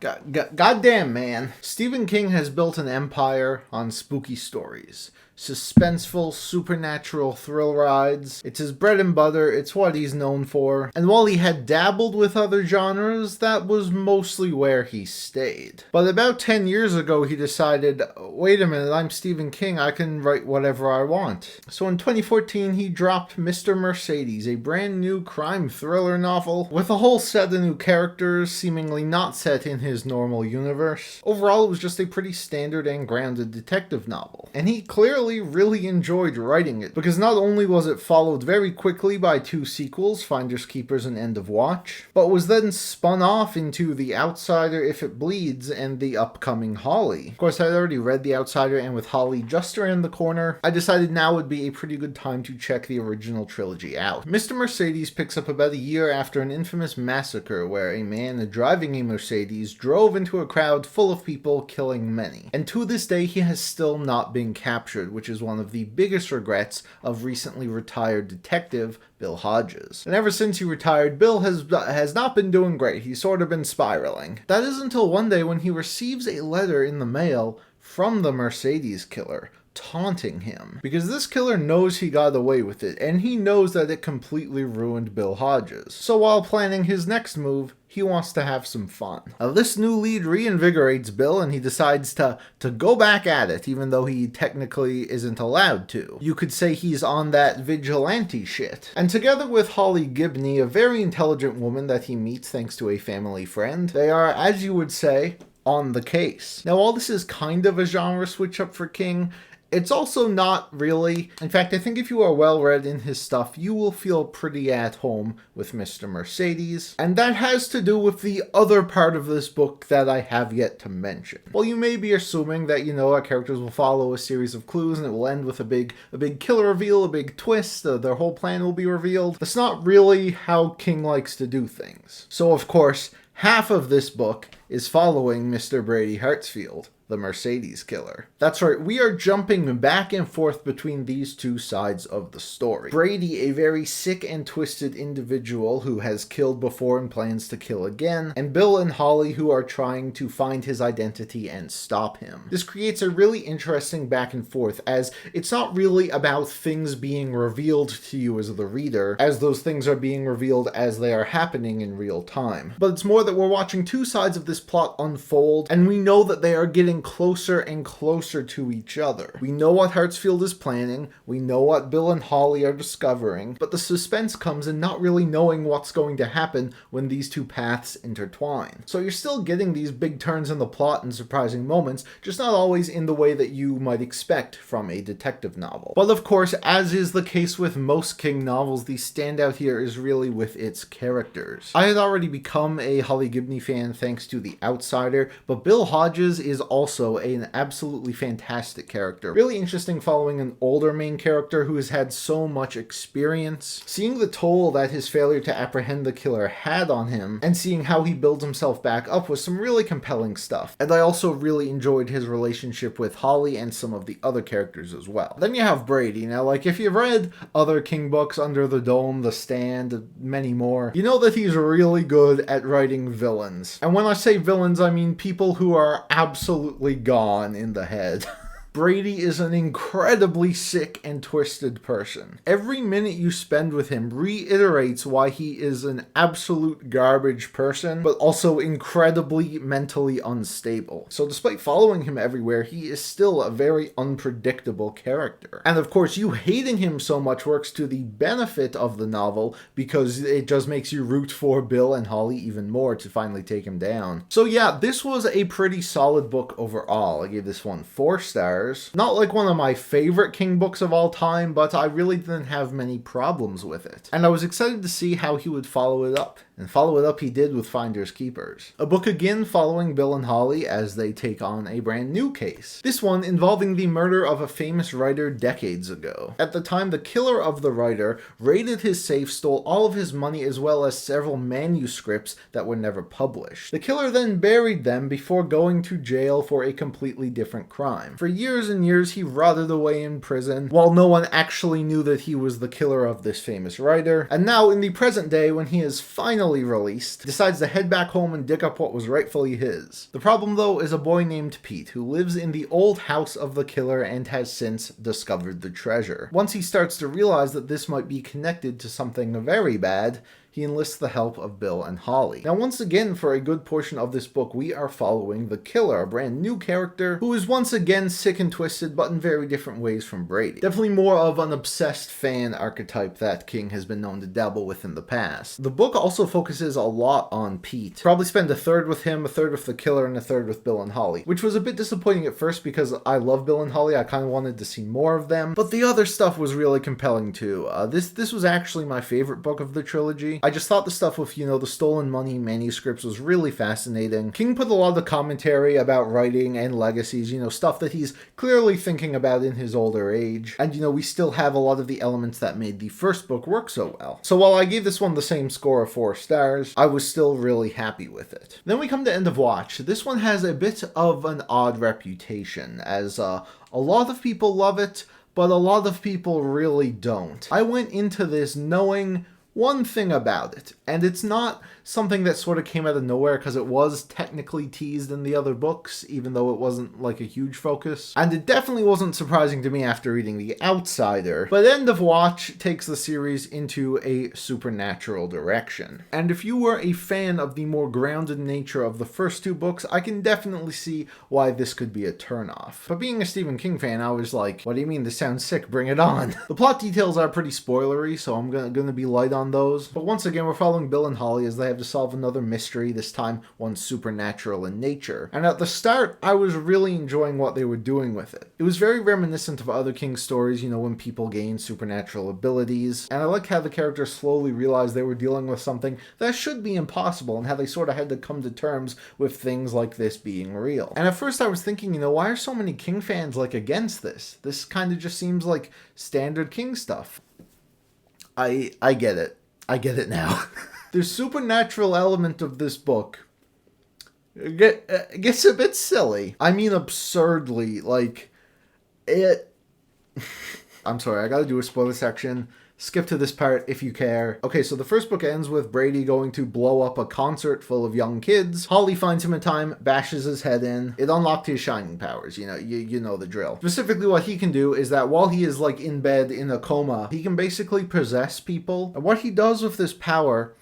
Goddamn, man. Stephen King has built an empire on spooky stories. Suspenseful, supernatural thrill rides. It's his bread and butter, it's what he's known for. And while he had dabbled with other genres, that was mostly where he stayed. But about 10 years ago, he decided, wait a minute, I'm Stephen King, I can write whatever I want. So in 2014, he dropped Mr. Mercedes, a brand new crime thriller novel, with a whole set of new characters, seemingly not set in his normal universe. Overall, it was just a pretty standard and grounded detective novel. And he clearly really enjoyed writing it, because not only was it followed very quickly by 2 sequels, Finders Keepers and End of Watch, but was then spun off into The Outsider, If It Bleeds, and the upcoming Holly. Of course, I'd already read The Outsider, and with Holly just around the corner, I decided now would be a pretty good time to check the original trilogy out. Mr. Mercedes picks up about a year after an infamous massacre where a man driving a Mercedes drove into a crowd full of people, killing many. And to this day, he has still not been captured, which is one of the biggest regrets of recently retired detective Bill Hodges. And ever since he retired, Bill has not been doing great. He's sort of been spiraling. That is until one day when he receives a letter in the mail from the Mercedes killer, taunting him. Because this killer knows he got away with it, and he knows that it completely ruined Bill Hodges. So while planning his next move, he wants to have some fun. This new lead reinvigorates Bill, and he decides to go back at it, even though he technically isn't allowed to. You could say he's on that vigilante shit. And together with Holly Gibney, a very intelligent woman that he meets thanks to a family friend, they are, as you would say, on the case. Now, while this is kind of a genre switch up for King, it's also not really. In fact, I think if you are well read in his stuff, you will feel pretty at home with Mr. Mercedes. And that has to do with the other part of this book that I have yet to mention. Well, you may be assuming that, our characters will follow a series of clues and it will end with a big killer reveal, a big twist, their whole plan will be revealed. That's not really how King likes to do things. So, of course, half of this book is following Mr. Brady Hartsfield, the Mercedes killer. That's right, we are jumping back and forth between these two sides of the story. Brady, a very sick and twisted individual who has killed before and plans to kill again, and Bill and Holly, who are trying to find his identity and stop him. This creates a really interesting back and forth, as it's not really about things being revealed to you as the reader, as those things are being revealed as they are happening in real time. But it's more that we're watching two sides of this plot unfold, and we know that they are getting closer and closer to each other. We know what Hartsfield is planning, we know what Bill and Holly are discovering, but the suspense comes in not really knowing what's going to happen when these two paths intertwine. So you're still getting these big turns in the plot and surprising moments, just not always in the way that you might expect from a detective novel. But of course, as is the case with most King novels, the standout here is really with its characters. I had already become a Holly Gibney fan thanks to The Outsider, but Bill Hodges is also an absolutely fantastic character. Really interesting following an older main character who has had so much experience, seeing the toll that his failure to apprehend the killer had on him, and seeing how he builds himself back up was some really compelling stuff. And I also really enjoyed his relationship with Holly and some of the other characters as well. Then you have Brady. Now, if you've read other King books, Under the Dome, The Stand, many more, you know that he's really good at writing villains. And when I say villains, I mean people who are absolutely gone in the head. Brady is an incredibly sick and twisted person. Every minute you spend with him reiterates why he is an absolute garbage person, but also incredibly mentally unstable. So despite following him everywhere, he is still a very unpredictable character. And of course, you hating him so much works to the benefit of the novel, because it just makes you root for Bill and Holly even more to finally take him down. So yeah, this was a pretty solid book overall. I gave this one 4 stars. Not like one of my favorite King books of all time, but I really didn't have many problems with it. And I was excited to see how he would follow it up. And follow it up he did with Finders Keepers. A book again following Bill and Holly as they take on a brand new case. This one involving the murder of a famous writer decades ago. At the time, the killer of the writer raided his safe, stole all of his money as well as several manuscripts that were never published. The killer then buried them before going to jail for a completely different crime. For years and years, he rotted away in prison, while no one actually knew that he was the killer of this famous writer. And now, in the present day, when he is finally finally released, decides to head back home and dig up what was rightfully his. The problem, though, is a boy named Pete, who lives in the old house of the killer and has since discovered the treasure. Once he starts to realize that this might be connected to something very bad, he enlists the help of Bill and Holly. Now, once again, for a good portion of this book, we are following the killer, a brand new character who is once again sick and twisted, but in very different ways from Brady. Definitely more of an obsessed fan archetype that King has been known to dabble with in the past. The book also focuses a lot on Pete. Probably spend a third with him, a third with the killer, and a third with Bill and Holly, which was a bit disappointing at first because I love Bill and Holly. I kind of wanted to see more of them, but the other stuff was really compelling too. This was actually my favorite book of the trilogy. I just thought the stuff with, the stolen money manuscripts was really fascinating. King put a lot of commentary about writing and legacies, stuff that he's clearly thinking about in his older age. And, we still have a lot of the elements that made the first book work so well. So while I gave this one the same score of 4 stars, I was still really happy with it. Then we come to End of Watch. This one has a bit of an odd reputation, as a lot of people love it, but a lot of people really don't. I went into this knowing one thing about it, and it's not something that sort of came out of nowhere because it was technically teased in the other books, even though it wasn't like a huge focus. And it definitely wasn't surprising to me after reading The Outsider, but End of Watch takes the series into a supernatural direction. And if you were a fan of the more grounded nature of the first 2 books, I can definitely see why this could be a turnoff. But being a Stephen King fan, I was like, what do you mean? This sounds sick, bring it on. The plot details are pretty spoilery, so I'm gonna be light on those. But once again, we're following Bill and Holly as they have to solve another mystery, this time one supernatural in nature. And at the start, I was really enjoying what they were doing with it. It was very reminiscent of other King stories, when people gain supernatural abilities. And I like how the characters slowly realized they were dealing with something that should be impossible, and how they sort of had to come to terms with things like this being real. And at first I was thinking, why are so many King fans against this? This kind of just seems like standard King stuff. I get it. I get it now. The supernatural element of this book gets a bit silly. I mean absurdly, it... I'm sorry, I gotta do a spoiler section. Skip to this part if you care. Okay, so the first book ends with Brady going to blow up a concert full of young kids. Holly finds him in time, bashes his head in. It unlocked his shining powers, you know the drill. Specifically what he can do is that while he is in bed in a coma, he can basically possess people. And what he does with this power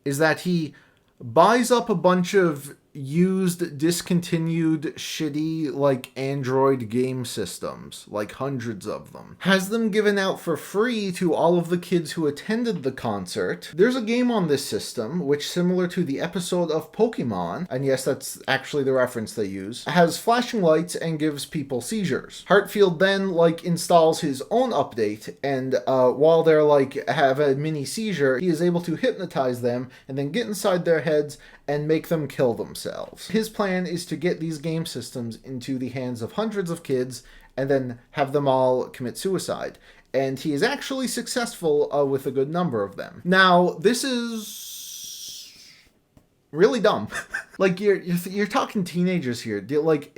is that he buys up a bunch of used, discontinued, shitty, Android game systems, hundreds of them. Has them given out for free to all of the kids who attended the concert. There's a game on this system, which, similar to the episode of Pokemon, and yes, that's actually the reference they use, has flashing lights and gives people seizures. Hartfield then, installs his own update, and while they're, have a mini seizure, he is able to hypnotize them, and then get inside their heads and make them kill themselves. His plan is to get these game systems into the hands of hundreds of kids and then have them all commit suicide. And he is actually successful with a good number of them. Now, this is really dumb. You're talking teenagers here.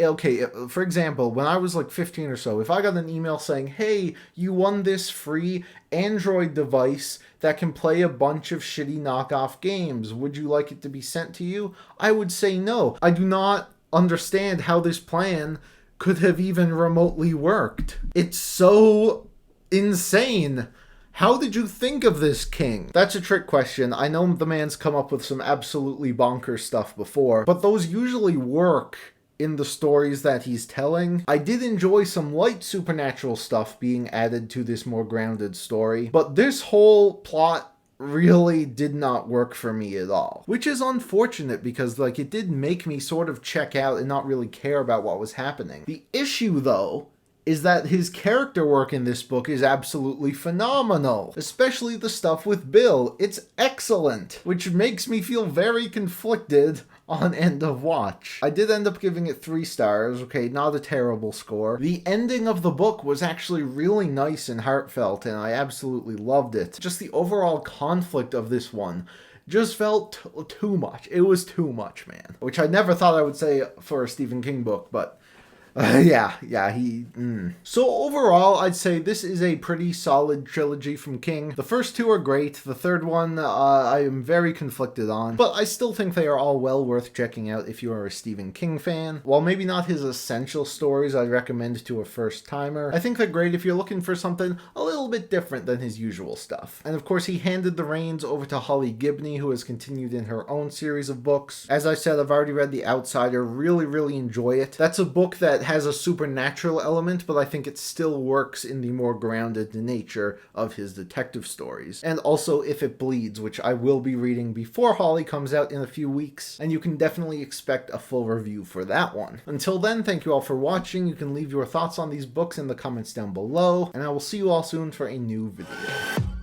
Okay, for example, when I was 15 or so, if I got an email saying, hey, you won this free Android device that can play a bunch of shitty knockoff games, would you like it to be sent to you? I would say no. I do not understand how this plan could have even remotely worked. It's so insane. How did you think of this, King? That's a trick question. I know the man's come up with some absolutely bonkers stuff before, but those usually work in the stories that he's telling. I did enjoy some light supernatural stuff being added to this more grounded story, but this whole plot really did not work for me at all. Which is unfortunate because it did make me sort of check out and not really care about what was happening. The issue, though, is that his character work in this book is absolutely phenomenal. Especially the stuff with Bill. It's excellent, which makes me feel very conflicted on End of Watch. I did end up giving it 3 stars, okay, not a terrible score. The ending of the book was actually really nice and heartfelt, and I absolutely loved it. Just the overall conflict of this one just felt too much. It was too much, man. Which I never thought I would say for a Stephen King book, but So overall, I'd say this is a pretty solid trilogy from King. The first two are great. The third one, I am very conflicted on, but I still think they are all well worth checking out if you are a Stephen King fan. While maybe not his essential stories I'd recommend to a first-timer, I think they're great if you're looking for something a little bit different than his usual stuff. And of course, he handed the reins over to Holly Gibney, who has continued in her own series of books. As I said, I've already read The Outsider, really enjoy it. That's a book that has a supernatural element, but I think it still works in the more grounded nature of his detective stories. And also If It Bleeds, which I will be reading before Holly comes out in a few weeks, and you can definitely expect a full review for that one. Until then, thank you all for watching. You can leave your thoughts on these books in the comments down below, and I will see you all soon for a new video.